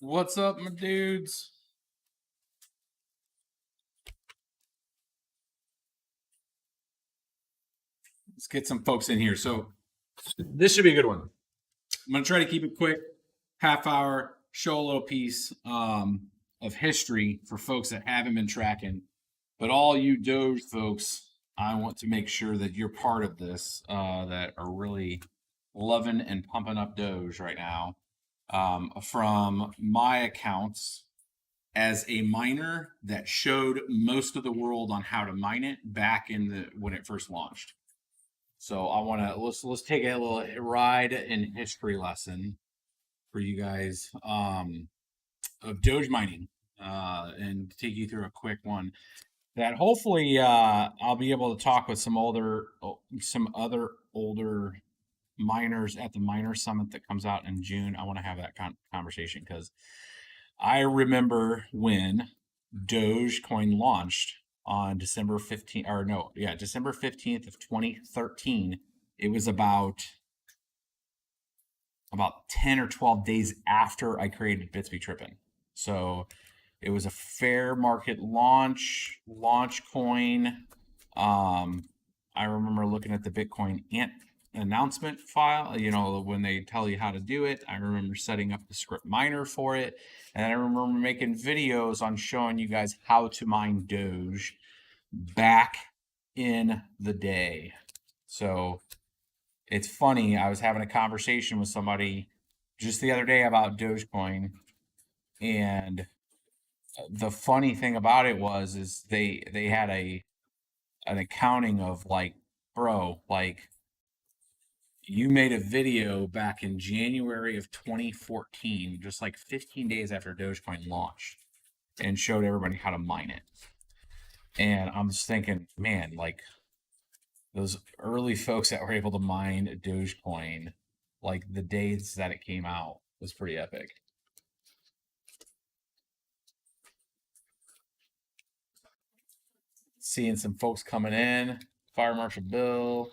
What's up, my dudes? Let's get some folks in here. So this should be a good one. I'm going to try to keep it quick, half hour, show a little piece of history for folks that haven't been tracking. But all you Doge folks, I want to make sure that you're part of this, that are really loving and pumping up Doge right now. From my accounts, as a miner that showed most of the world on how to mine it back in the when it first launched. So I want to let's take a little ride in history lesson for you guys of Doge mining and take you through a quick one that hopefully I'll be able to talk with some other older miners at the miner summit that comes out in June. I want to have that conversation because I remember when Dogecoin launched on December 15th, or no, yeah, December 15th of 2013. It was about 10 or 12 days after I created BitsBeTrippin. So it was a fair market launch coin. I remember looking at the Bitcoin announcement file, you know, when they tell you how to do it. I remember setting up the script miner for it. And I remember making videos on showing you guys how to mine Doge back in the day. So it's funny. I was having a conversation with somebody just the other day about Dogecoin. And the funny thing about it is they had an accounting of like, bro, like, you made a video back in January of 2014, just like 15 days after Dogecoin launched, and showed everybody how to mine it. And I'm just thinking, man, like those early folks that were able to mine Dogecoin, like the days that it came out, was pretty epic. Seeing some folks coming in. Fire Marshal Bill.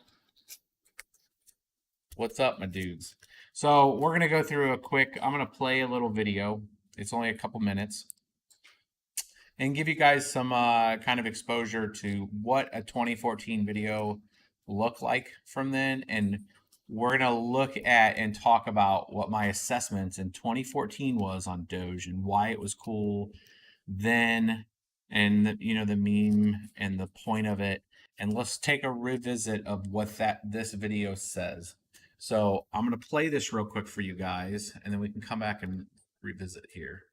What's up, my dudes? So we're going to go through a quick, I'm going to play a little video. It's only a couple minutes. And give you guys some kind of exposure to what a 2014 video looked like from then. And we're going to look at and talk about what my assessments in 2014 was on Doge and why it was cool then, and the meme and the point of it. And let's take a revisit of what this video says. So I'm going to play this real quick for you guys, and then we can come back and revisit here.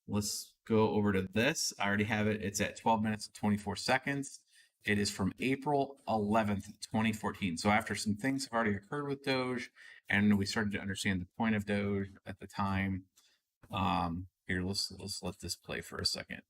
Let's go over to this. I already have it. It's at 12 minutes and 24 seconds. It is from April 11th, 2014. So after some things have already occurred with Doge, and we started to understand the point of Doge at the time. Here, let's let this play for a second.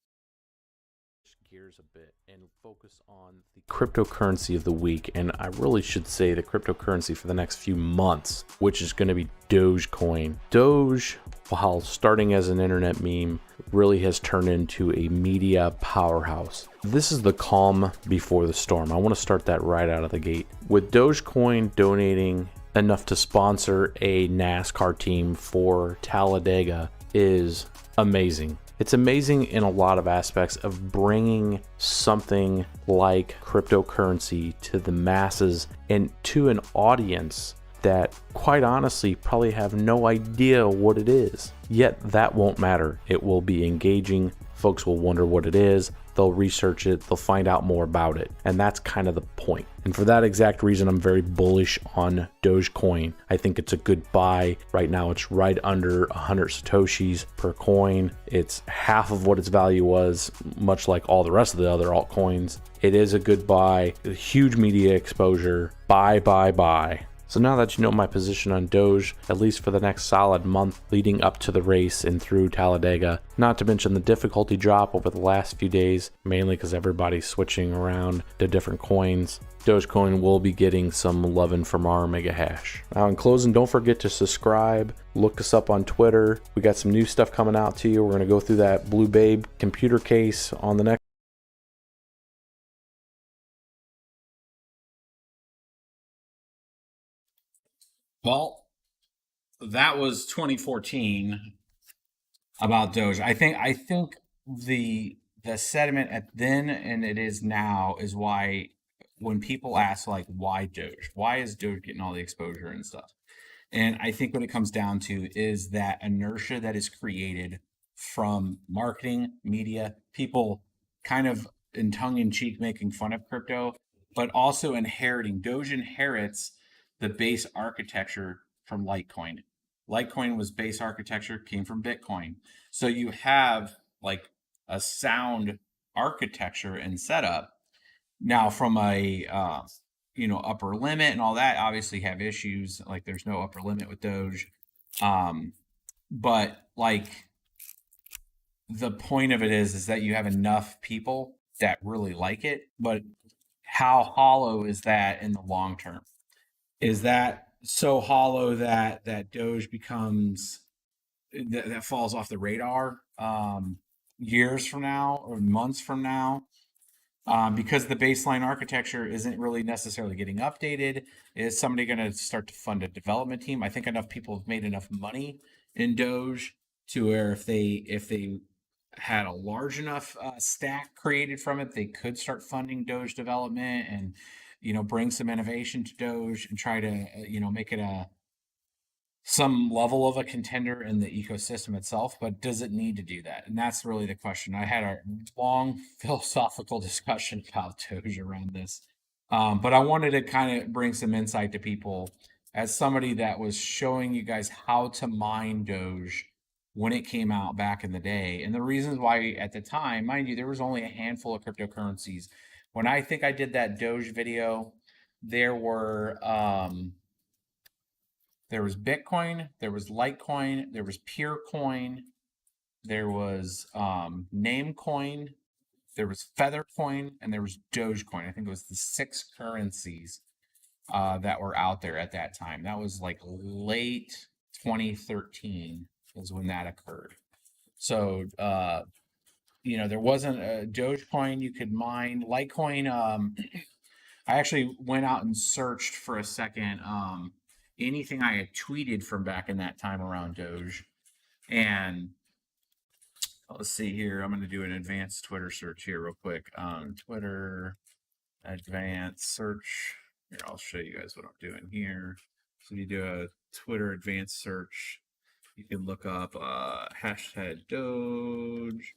Gears a bit and focus on the cryptocurrency of the week, and I really should say the cryptocurrency for the next few months, which is going to be Dogecoin. Doge, while starting as an internet meme, really has turned into a media powerhouse. This is the calm before the storm. I want to start that right out of the gate. With Dogecoin donating enough to sponsor a NASCAR team for Talladega is amazing. It's amazing in a lot of aspects of bringing something like cryptocurrency to the masses and to an audience that, quite honestly, probably have no idea what it is. Yet that won't matter. It will be engaging. Folks will wonder what it is. They'll research it. They'll find out more about it. And that's kind of the point. And for that exact reason, I'm very bullish on Dogecoin. I think it's a good buy. Right now, it's right under 100 Satoshis per coin. It's half of what its value was, much like all the rest of the other altcoins. It is a good buy. A huge media exposure. Buy. So now that you know my position on Doge, at least for the next solid month leading up to the race and through Talladega, not to mention the difficulty drop over the last few days, mainly because everybody's switching around to different coins, Dogecoin will be getting some loving from our mega hash. Now in closing, don't forget to subscribe, look us up on Twitter. We got some new stuff coming out to you. We're going to go through that Blue Babe computer case on the next. Well, that was 2014. about Doge. I think the sentiment at then and it is now is why when people ask like why Doge, why is Doge getting all the exposure and stuff? And I think what it comes down to is that inertia that is created from marketing, media, people kind of in tongue in cheek making fun of crypto, but also inheriting. Doge inherits the base architecture from Litecoin. Litecoin was base architecture, came from Bitcoin. So you have like a sound architecture and setup. Now, from a upper limit and all that, obviously have issues. Like there's no upper limit with Doge, um, but like the point of it is that you have enough people that really like it. But how hollow is that in the long term? Is that so hollow that Doge becomes that falls off the radar years from now or months from now? Because the baseline architecture isn't really necessarily getting updated. Is somebody going to start to fund a development team? I think enough people have made enough money in Doge to where if they had a large enough stack created from it, they could start funding Doge development and bring some innovation to Doge and try to make it a some level of a contender in the ecosystem itself, but does it need to do that? And that's really the question. I had a long philosophical discussion about Doge around this, but I wanted to kind of bring some insight to people as somebody that was showing you guys how to mine Doge when it came out back in the day, and the reasons why at the time, mind you, there was only a handful of cryptocurrencies. When I think I did that Doge video, there were there was Bitcoin, there was Litecoin, there was Purecoin, there was Namecoin, there was Feathercoin, and there was Dogecoin. I think it was the 6 currencies that were out there at that time. That was like late 2013 is when that occurred. So there wasn't a Dogecoin you could mine. Litecoin, I actually went out and searched for a second anything I had tweeted from back in that time around Doge. And let's see here. I'm going to do an advanced Twitter search here real quick. Twitter advanced search. Here, I'll show you guys what I'm doing here. So you do a Twitter advanced search. You can look up hashtag Doge.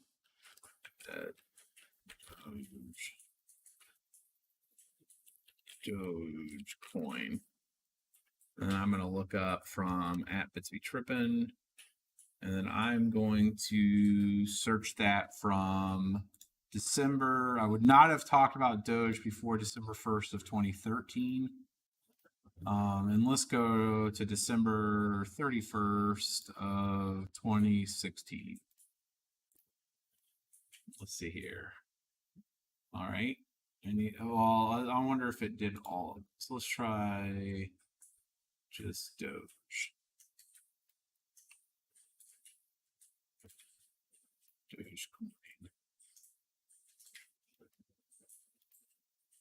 Dogecoin. And I'm going to look up from at BitsBeTrippin. And then I'm going to search that from December. I would not have talked about Doge before December 1st of 2013. And let's go to December 31st of 2016. Let's see here. All right. I wonder if it did all of it. So let's try just Doge. Dogecoin.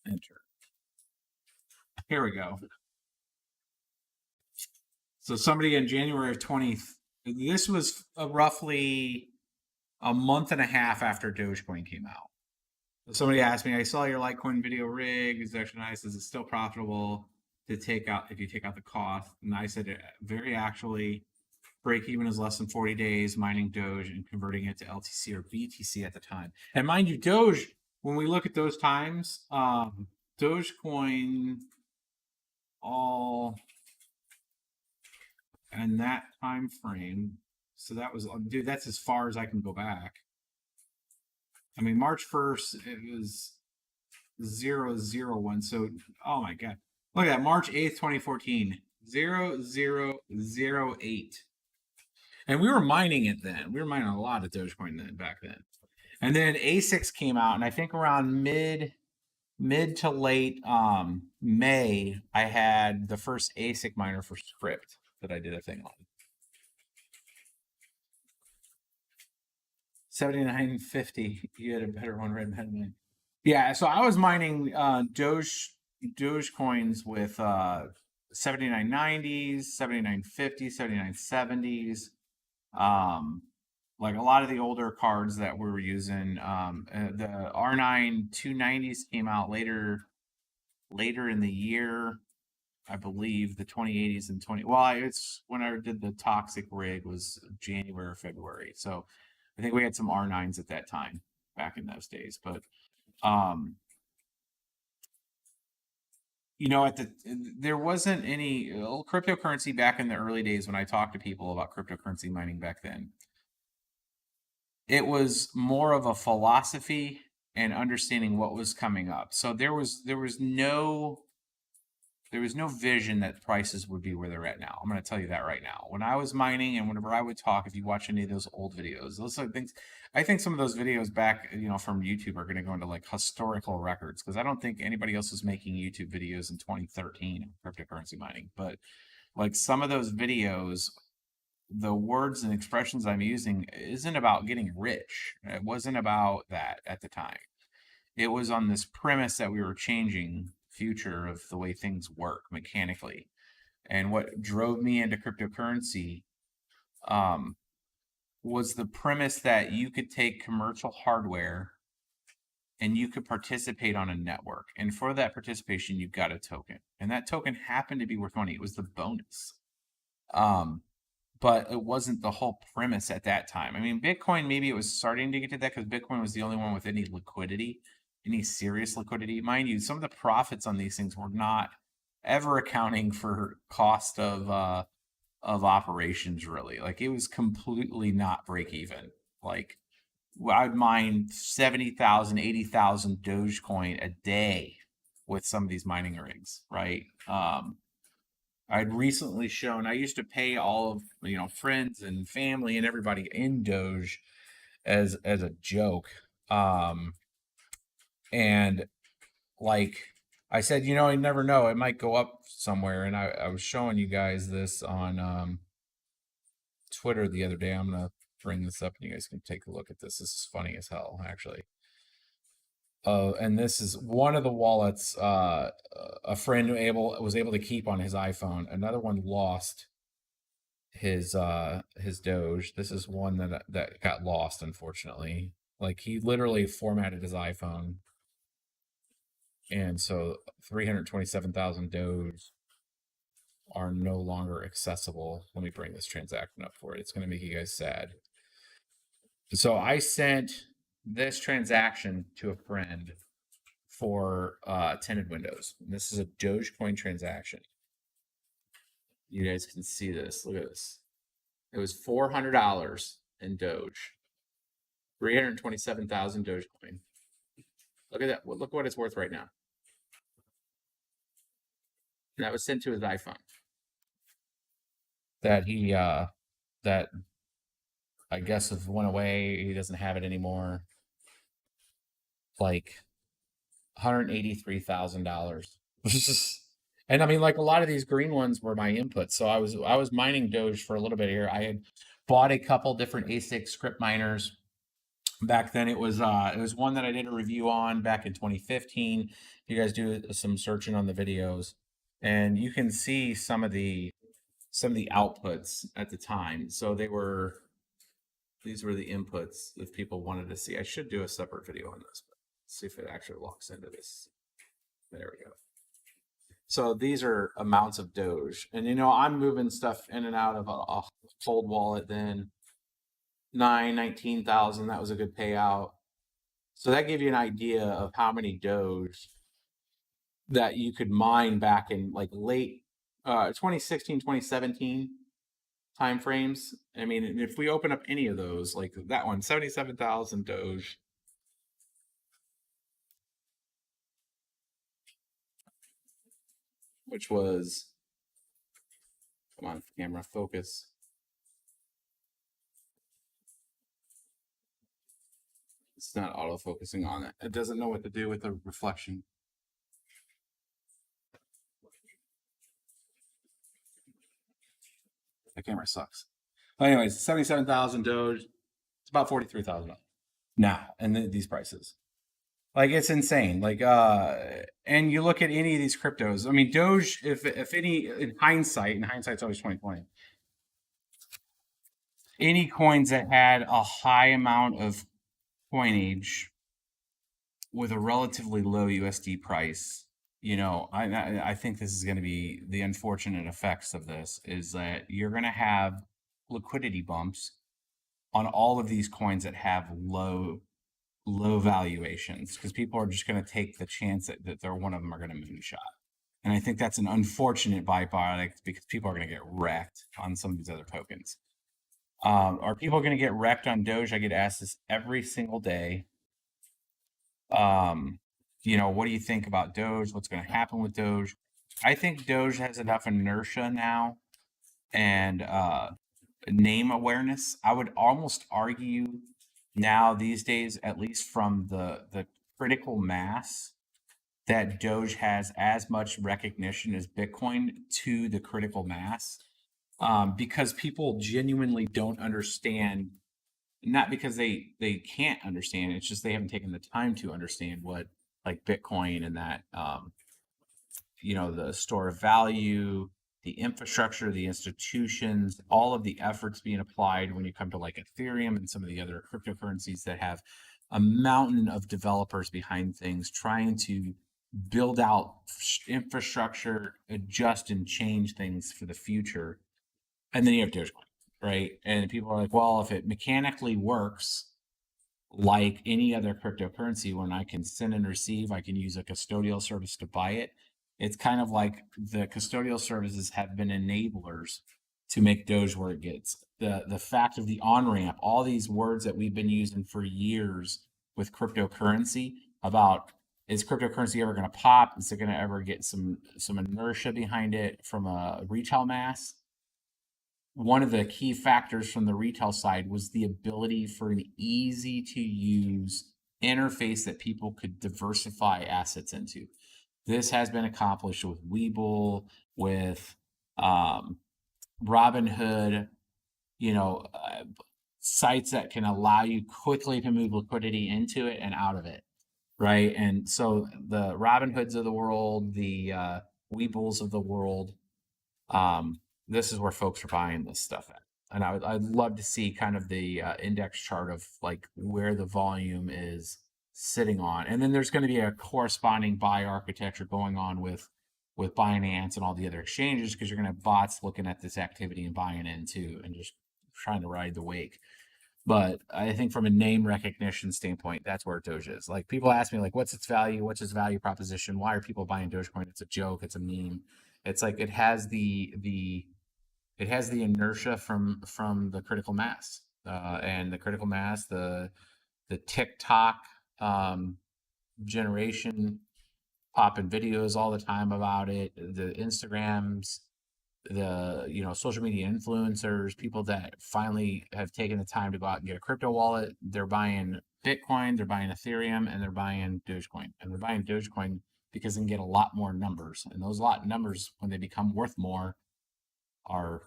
Enter. Here we go. So somebody in January of 20, this was roughly a month and a half after Dogecoin came out. So somebody asked me, I saw your Litecoin video rig. It's actually nice. Is it still profitable to take out if you take out the cost? And I said, very actually, break even is less than 40 days mining Doge and converting it to LTC or BTC at the time. And mind you, Doge, when we look at those times, Dogecoin all and that time frame. So that was, dude, that's as far as I can go back. I mean, March 1st, it was 001. So, oh my God. Look at that, March 8th, 2014, 0008. And we were mining it then. We were mining a lot of Dogecoin then, back then. And then ASICs came out, and I think around mid to late May, I had the first ASIC miner for Script that I did a thing on. 7950. You had a better one right behind me. Yeah, so I was mining Doge coins with 7990s, 7950s, 7970s. like a lot of the older cards that we were using, the R9 290s came out later in the year. I believe the 2080s and 20. Well, it's when I did the toxic rig was January or February. So I think we had some R9s at that time back in those days. But um, you know, there wasn't any cryptocurrency back in the early days when I talked to people about cryptocurrency mining back then. It was more of a philosophy and understanding what was coming up. So there was no vision that prices would be where they're at now. I'm going to tell you that right now. When I was mining and whenever I would talk, if you watch any of those old videos, those are things, I think some of those videos back, from YouTube are going to go into like historical records, because I don't think anybody else was making YouTube videos in 2013 in cryptocurrency mining. But like some of those videos, the words and expressions I'm using isn't about getting rich. It wasn't about that at the time. It was on this premise that we were changing future of the way things work mechanically. And what drove me into cryptocurrency was the premise that you could take commercial hardware and you could participate on a network. And for that participation, you got a token. And that token happened to be worth money. It was the bonus. But it wasn't the whole premise at that time. I mean, Bitcoin, maybe it was starting to get to that because Bitcoin was the only one with any liquidity, any serious liquidity. Mind you, some of the profits on these things were not ever accounting for cost of operations, really. Like, it was completely not break even. Like, I'd mine 70,000, 80,000 Dogecoin a day with some of these mining rigs, right? I'd recently shown, I used to pay all of, friends and family and everybody in Doge as a joke. And like I said, you never know, it might go up somewhere. And I was showing you guys this on Twitter the other day. I'm going to bring this up and you guys can take a look at this. This is funny as hell, actually. And this is one of the wallets a friend was able to keep on his iPhone. Another one lost his Doge. This is one that got lost, unfortunately. Like, he literally formatted his iPhone, and so 327,000 Doge are no longer accessible. Let me bring this transaction up for it. It's going to make you guys sad. So I sent this transaction to a friend for tinted windows. And this is a Dogecoin transaction. You guys can see this. Look at this. It was $400 in Doge. 327,000 Dogecoin. Look at that. Look what it's worth right now. And that was sent to his iPhone. That he that I guess if went away, he doesn't have it anymore. Like $183,000. And I mean, like, a lot of these green ones were my inputs. So I was mining Doge for a little bit here. I had bought a couple different ASIC script miners. Back then it was one that I did a review on back in 2015. You guys do some searching on the videos and you can see some of the outputs at the time. So these were the inputs if people wanted to see. I should do a separate video on this, but see if it actually locks into this. There we go. So these are amounts of Doge. And, I'm moving stuff in and out of a cold wallet then. 19,000, that was a good payout. So that gave you an idea of how many Doge that you could mine back in like late 2016, 2017 time frames. I mean, if we open up any of those, like that one, 77,000 Doge. Which was, come on, camera, focus. It's not auto-focusing on it. It doesn't know what to do with the reflection. The camera sucks. Anyways, 77,000 Doge. It's about $43,000 now, and these prices. Like, it's insane. Like, and you look at any of these cryptos. I mean, Doge, if any, in hindsight's always 2020. any coins that had a high amount of coinage with a relatively low USD price, I think this is going to be the unfortunate effects of this is that you're going to have liquidity bumps on all of these coins that have low valuations because people are just going to take the chance that they're one of them are going to moonshot. And I think that's an unfortunate byproduct because people are going to get wrecked on some of these other tokens. Are people going to get wrecked on Doge? I get asked this every single day. What do you think about Doge? What's going to happen with Doge? I think Doge has enough inertia now and name awareness. I would almost argue now these days, at least from the critical mass, that Doge has as much recognition as Bitcoin to the critical mass, because people genuinely don't understand. Not because they can't understand, it's just they haven't taken the time to understand what like Bitcoin and that the store of value, the infrastructure, the institutions, all of the efforts being applied when you come to like Ethereum and some of the other cryptocurrencies that have a mountain of developers behind things trying to build out infrastructure, adjust and change things for the future. And then you have Dogecoin, right? And people are like, well, if it mechanically works like any other cryptocurrency, when I can send and receive, I can use a custodial service to buy it. It's kind of like the custodial services have been enablers to make Doge where it gets. The fact of the on-ramp, all these words that we've been using for years with cryptocurrency about is cryptocurrency ever going to pop? Is it going to ever get some inertia behind it from a retail mass? One of the key factors from the retail side was the ability for an easy to use interface that people could diversify assets into. This has been accomplished with Webull, with Robinhood, sites that can allow you quickly to move liquidity into it and out of it, right? And so the Robinhoods of the world, the Weebulls of the world, this is where folks are buying this stuff at. And I'd love to see kind of the index chart of like where the volume is sitting on. And then there's going to be a corresponding buy architecture going on with Binance and all the other exchanges because you're going to have bots looking at this activity and buying into and just trying to ride the wake. But I think from a name recognition standpoint, that's where Doge is. Like people ask me like, what's its value? What's its value proposition? Why are people buying Dogecoin? It's a joke. It's a meme. It's like it has the inertia from the critical mass, and the critical mass, the TikTok generation popping videos all the time about it, the Instagrams, the social media influencers, people that finally have taken the time to go out and get a crypto wallet. They're buying Bitcoin, they're buying Ethereum, and they're buying Dogecoin, and they're buying Dogecoin because they can get a lot more numbers, and those lot numbers when they become worth more are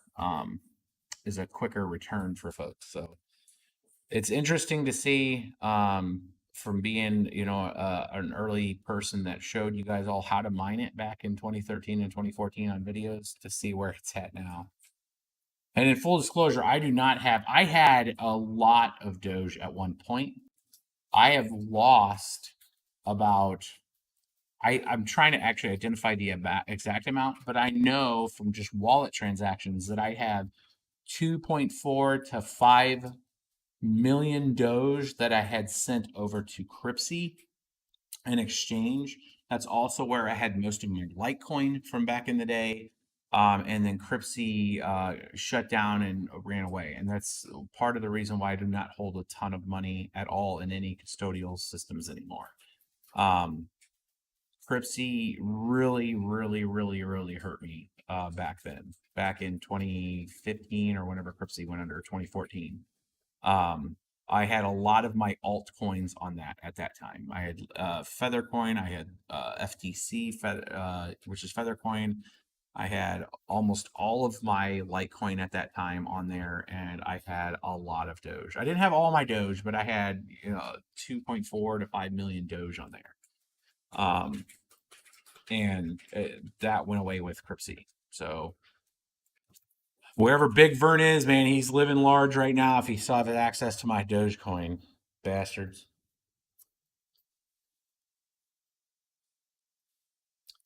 is a quicker return for folks. So it's interesting to see from being an early person that showed you guys all how to mine it back in 2013 and 2014 on videos to see where it's at now. And in full disclosure, I had a lot of Doge at one point. I have lost about I'm trying to actually identify the exact amount, but I know from just wallet transactions that I have 2.4 to 5 million Doge that I had sent over to Cryptsy in exchange. That's also where I had most of my Litecoin from back in the day. And then Cryptsy shut down and ran away. And that's part of the reason why I do not hold a ton of money at all in any custodial systems anymore. Cryptsy really, really, really, really hurt me back then, back in 2015 or whenever Cryptsy went under, 2014. I had a lot of my altcoins on that at that time. I had Feathercoin, I had FTC, which is Feathercoin. I had almost all of my Litecoin at that time on there, and I had a lot of Doge. I didn't have all my Doge, but I had 2.4 to 5 million Doge on there. And that went away with Cryptsy. So Wherever Big Vern is, man, he's living large right now. If he still have access to my Dogecoin, bastards.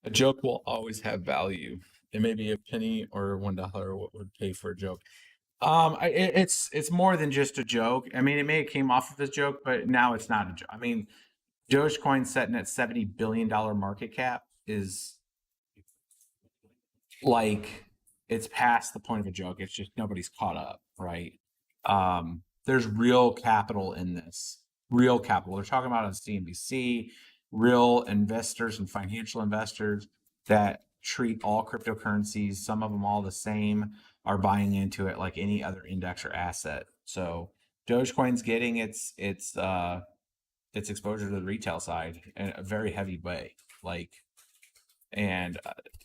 A joke will always have value. It may be a penny or $1 what would pay for a joke. It's more than just a joke. I mean, it may have came off of a joke, but now it's not a joke. I mean, Dogecoin setting at $70 billion market cap is like it's past the point of a joke. It's just nobody's caught up, right? There's real capital in this. Real capital. They're talking about on CNBC, real investors and financial investors that treat all cryptocurrencies, some of them all the same, are buying into it like any other index or asset. So Dogecoin's getting its exposure to the retail side in a very heavy way. Like, and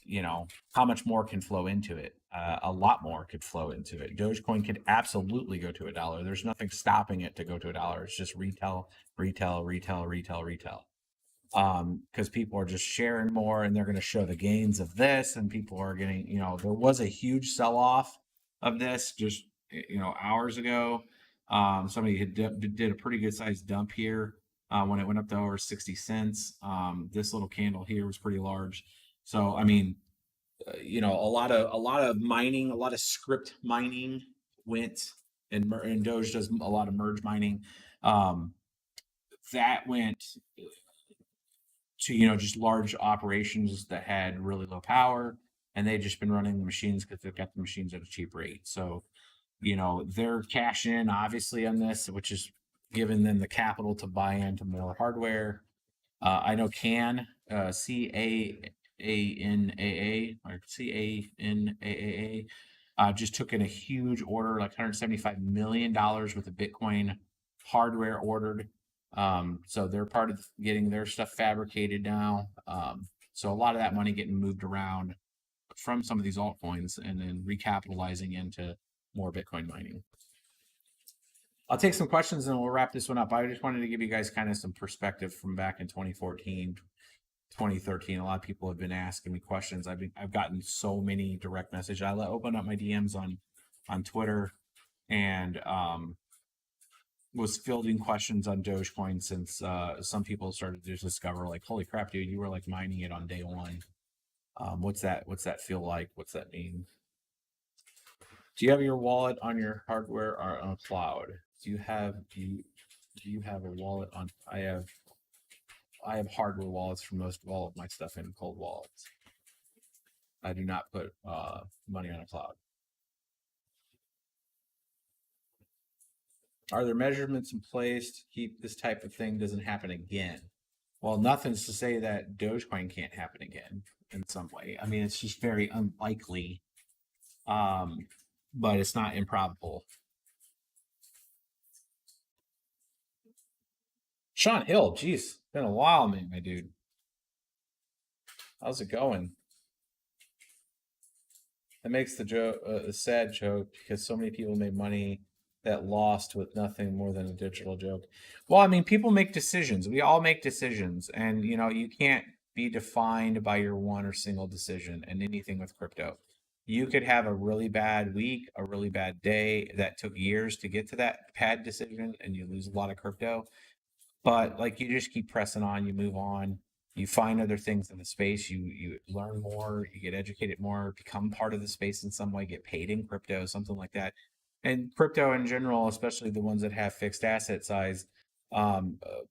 you know, how much more can flow into it? A lot more could flow into it. Dogecoin could absolutely go to $1. There's nothing stopping it to go to $1. It's just retail, retail, retail, retail, retail. Because people are just sharing more, and they're going to show the gains of this, and people are getting, you know, there was a huge sell-off of this just, you know, hours ago. Somebody had did a pretty good sized dump here when it went up to over 60 cents. This little candle here was pretty large. So, I mean, you know, a lot of mining, a lot of script mining went, and Doge does a lot of merge mining. Um, that went to, you know, just large operations that had really low power, and they've just been running the machines because they've got the machines at a cheap rate. So, you know, they're cashing in obviously on this, which is giving them the capital to buy into more hardware. I know CANAA or CANAA just took in a huge order, like $175 million worth of Bitcoin hardware ordered. So they're part of getting their stuff fabricated now. So a lot of that money getting moved around from some of these altcoins and then recapitalizing into more Bitcoin mining. I'll take some questions and we'll wrap this one up. I just wanted to give you guys kind of some perspective from back in 2014, 2013. A lot of people have been asking me questions. I've gotten so many direct messages. I opened up my DMs on Twitter and was fielding questions on Dogecoin since some people started to discover, like, holy crap, dude, you were like mining it on day one. What's that feel like? What's that mean? Do you have your wallet on your hardware or on cloud? Do you have a wallet on? I have hardware wallets for most of all of my stuff in cold wallets. I do not put money on a cloud. Are there measurements in place to keep this type of thing doesn't happen again? Well, nothing's to say that Dogecoin can't happen again in some way. I mean, it's just very unlikely, but it's not improbable. Sean Hill, geez, been a while, man, my dude. How's it going? That makes the joke a sad joke because so many people made money that lost with nothing more than a digital joke. Well, I mean, people make decisions. We all make decisions, and you know, you can't be defined by your one or single decision and anything with crypto. You could have a really bad week, a really bad day that took years to get to that bad decision, and you lose a lot of crypto. But like you just keep pressing on, you move on, you find other things in the space, you learn more, you get educated more, become part of the space in some way, get paid in crypto, something like that. And crypto in general, especially the ones that have fixed asset size,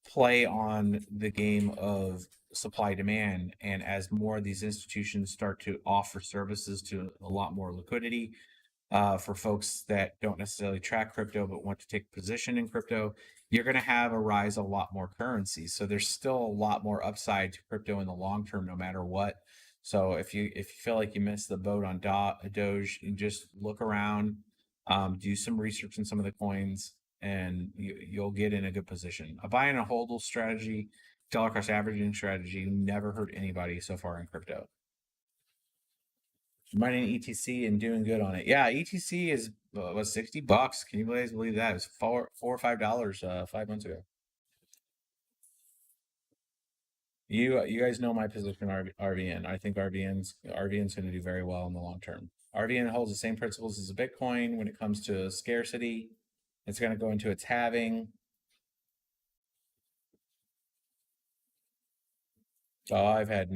play on the game of supply demand. And as more of these institutions start to offer services to a lot more liquidity, for folks that don't necessarily track crypto but want to take a position in crypto, you're going to have a rise of a lot more currencies. So there's still a lot more upside to crypto in the long term, no matter what. So if you feel like you missed the boat on Doge, you just look around, do some research on some of the coins, and you'll get in a good position. A buy and a hold strategy, dollar cost averaging strategy, never hurt anybody so far in crypto. Mining ETC and doing good on it. Yeah, ETC is was $60. Can you guys believe that? It was $4 or $5 5 months ago. You guys know my position on RVN. I think RVN's going to do very well in the long term. RVN holds the same principles as a Bitcoin when it comes to scarcity. It's going to go into its halving. Oh, I've had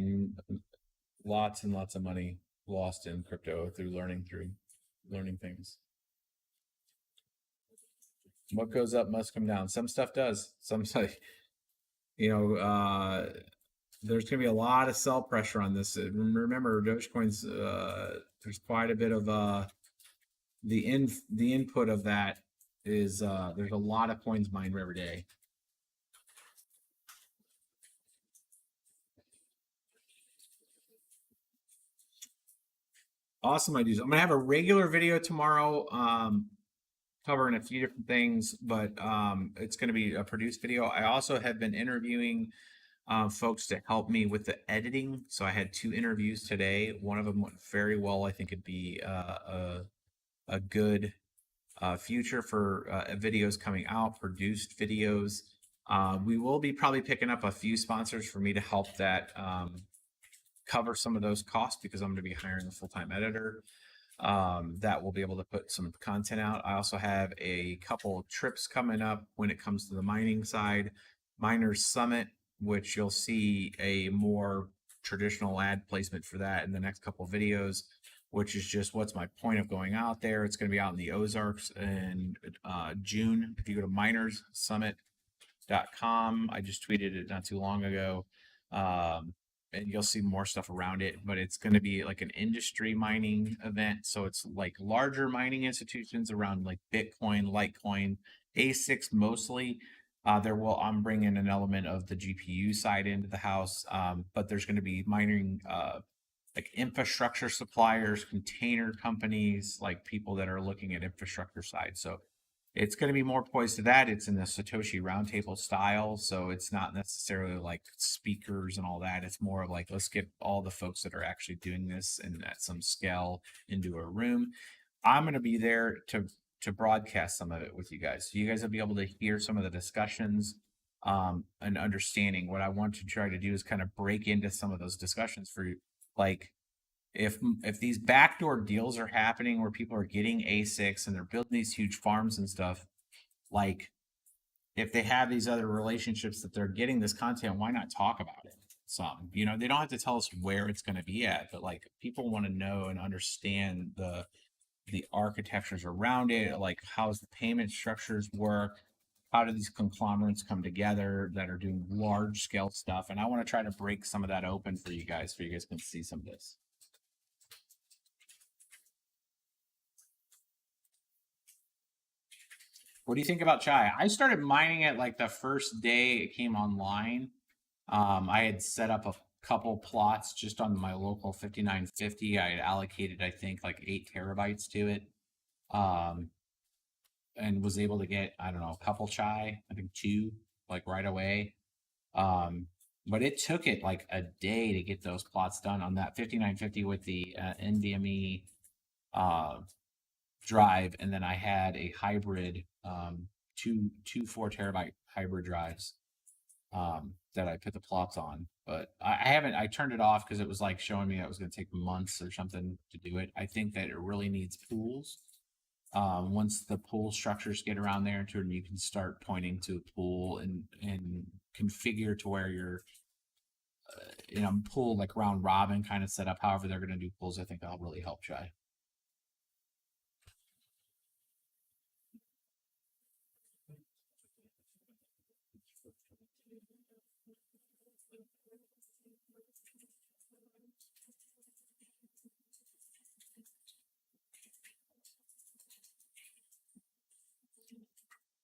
lots and lots of money lost in crypto through learning things. What goes up must come down. Some stuff does. Some say, you know, there's going to be a lot of sell pressure on this. Remember, Dogecoin's there's quite a bit of the input of that is there's a lot of coins mined every day. Awesome ideas. I'm gonna have a regular video tomorrow, covering a few different things, but it's gonna be a produced video. I also have been interviewing folks to help me with the editing. So I had 2 interviews today. One of them went very well. I think it'd be a good future for videos coming out, produced videos. We will be probably picking up a few sponsors for me to help that cover some of those costs, because I'm going to be hiring a full-time editor that will be able to put some content out. I also have a couple of trips coming up when it comes to the mining side. Miners Summit, which you'll see a more traditional ad placement for that in the next couple of videos, which is just what's my point of going out there. It's going to be out in the Ozarks in June. If you go to minerssummit.com, I just tweeted it not too long ago. And you'll see more stuff around it, but it's going to be like an industry mining event. So it's like larger mining institutions around like Bitcoin, Litecoin, ASICs mostly. I'm bringing an element of the GPU side into the house, but there's going to be mining like infrastructure suppliers, container companies, like people that are looking at infrastructure side. So it's going to be more poised to that. It's in the Satoshi Roundtable style, so it's not necessarily like speakers and all that. It's more of like, let's get all the folks that are actually doing this and at some scale into a room. I'm going to be there to broadcast some of it with you guys, so you guys will be able to hear some of the discussions and understanding. What I want to try to do is kind of break into some of those discussions for you, like if these backdoor deals are happening where people are getting ASICs and they're building these huge farms and stuff, like if they have these other relationships that they're getting this content, why not talk about it? Some, you know, they don't have to tell us where it's going to be at, but like people want to know and understand the architectures around it, like how's the payment structures work, how do these conglomerates come together that are doing large scale stuff, and I want to try to break some of that open for you guys, so you guys can see some of this. What do you think about Chai? I started mining it like the first day it came online. I had set up a couple plots just on my local 5950. I had allocated, I think, like 8 terabytes to it. And was able to get, I don't know, a couple Chai, I think 2, like right away. But it took it like a day to get those plots done on that 5950 with the NVMe drive, and then I had a hybrid, two 4 terabyte hybrid drives that I put the plots on. But I turned it off because it was like showing me it was going to take months or something to do it. I think that it really needs pools. Once the pool structures get around there, you can start pointing to a pool and configure to where you're pool like round robin kind of setup. However they're going to do pools, I think that'll really help Chai.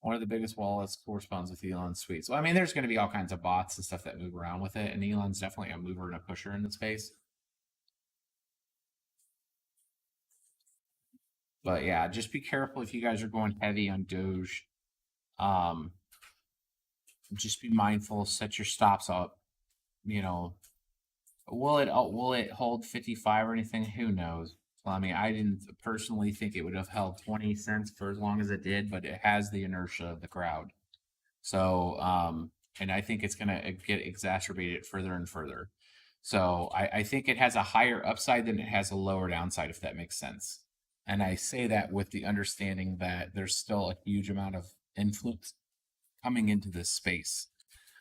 One of the biggest wallets corresponds with Elon's suite. So, I mean, there's going to be all kinds of bots and stuff that move around with it. And Elon's definitely a mover and a pusher in the space. But yeah, just be careful if you guys are going heavy on Doge. Just be mindful, set your stops up. You know, will it hold 55 or anything? Who knows? I mean, I didn't personally think it would have held 20 cents for as long as it did, but it has the inertia of the crowd. So, and I think it's going to get exacerbated further and further. So I think it has a higher upside than it has a lower downside, if that makes sense. And I say that with the understanding that there's still a huge amount of influence coming into this space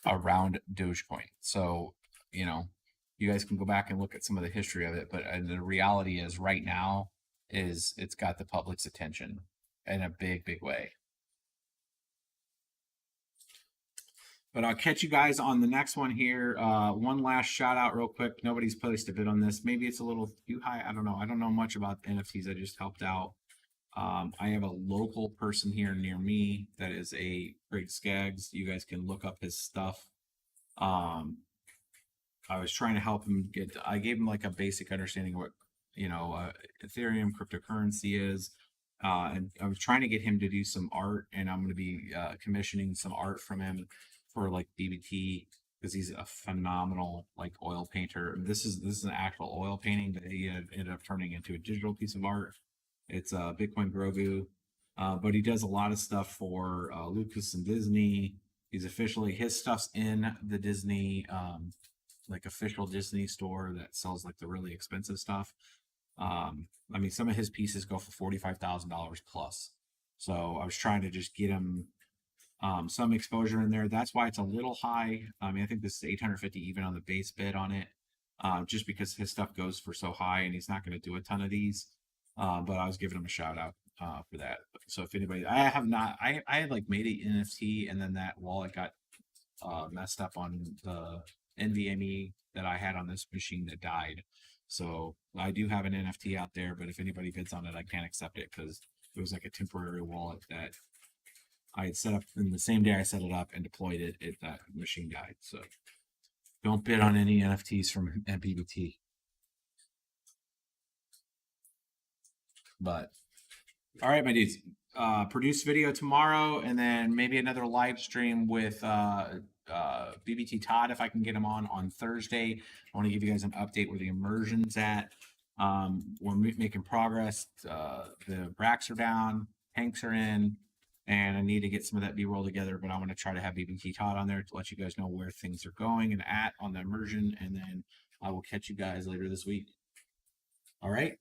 around Dogecoin. So, you know, you guys can go back and look at some of the history of it, but the reality is right now is it's got the public's attention in a big, big way. But I'll catch you guys on the next one here. One last shout out real quick. Nobody's placed a bid on this. Maybe it's a little too high. I don't know. I don't know much about NFTs. I just helped out. I have a local person here near me that is a great Skaggs. You guys can look up his stuff. I was trying to help him get, I gave him like a basic understanding of what, Ethereum cryptocurrency is. And I was trying to get him to do some art, and I'm going to be commissioning some art from him for like BBT, because he's a phenomenal like oil painter. This is an actual oil painting that he ended up turning into a digital piece of art. It's a Bitcoin Grogu, but he does a lot of stuff for Lucas and Disney. He's officially, his stuff's in the Disney, like official Disney store that sells like the really expensive stuff. I mean, some of his pieces go for $45,000 plus. So I was trying to just get him some exposure in there. That's why it's a little high. I mean, I think this is 850 even on the base bid on it, just because his stuff goes for so high, and he's not going to do a ton of these. But I was giving him a shout out for that. So if anybody, I had like made an NFT, and then that wallet got messed up on the NVMe that I had on this machine that died. So I do have an NFT out there, but if anybody bids on it, I can't accept it because it was like a temporary wallet that I had set up in the same day I set it up and deployed it. That machine died. So don't bid on any NFTs from BBT. But all right, my dudes, produce video tomorrow, and then maybe another live stream with BBT Todd if I can get him on Thursday. I want to give you guys an update where the immersion's at. We're making progress. The racks are down, tanks are in, and I need to get some of that B-roll together, but I want to try to have BBT Todd on there to let you guys know where things are going and at on the immersion, and then I will catch you guys later this week. All right.